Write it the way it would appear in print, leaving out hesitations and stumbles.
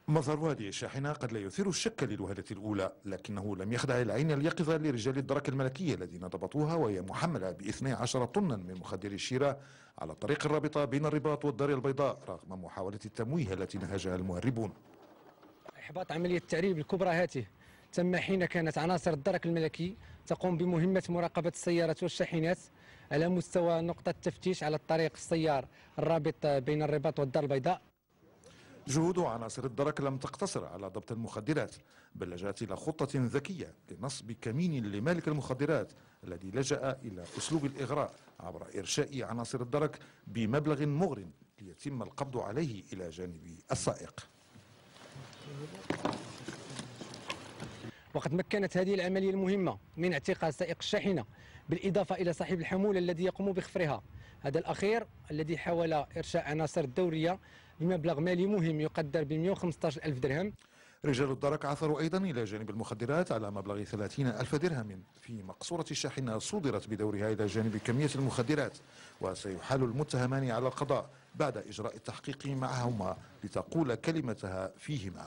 مظهر هذه الشاحنة قد لا يثير الشك للوهلة الأولى، لكنه لم يخدع العين اليقظة لرجال الدرك الملكية الذين ضبطوها وهي محملة ب 12 طنا من مخدر الشيرة على الطريق الرابطة بين الرباط والدار البيضاء، رغم محاولة التمويه التي نهجها المهربون. إحباط عملية التعريب الكبرى هاته تم حين كانت عناصر الدرك الملكي تقوم بمهمة مراقبة السيارات والشاحنات على مستوى نقطة تفتيش على الطريق السيار الرابط بين الرباط والدار البيضاء. جهود عناصر الدرك لم تقتصر على ضبط المخدرات، بل لجأت إلى خطة ذكية لنصب كمين لمالك المخدرات الذي لجأ إلى أسلوب الإغراء عبر إرشاء عناصر الدرك بمبلغ مغر ليتم القبض عليه إلى جانب السائق. وقد مكنت هذه العملية المهمة من اعتقال سائق الشاحنة بالإضافة إلى صاحب الحمولة الذي يقوم بخفرها، هذا الأخير الذي حاول إرشاء عناصر الدورية بمبلغ مالي مهم يقدر ب 115 ألف درهم. رجال الدرك عثروا أيضا إلى جانب المخدرات على مبلغ 30 ألف درهم في مقصورة الشاحنة صودرت بدورها إلى جانب كمية المخدرات، وسيحال المتهمان على القضاء بعد إجراء التحقيق معهما لتقول كلمتها فيهما.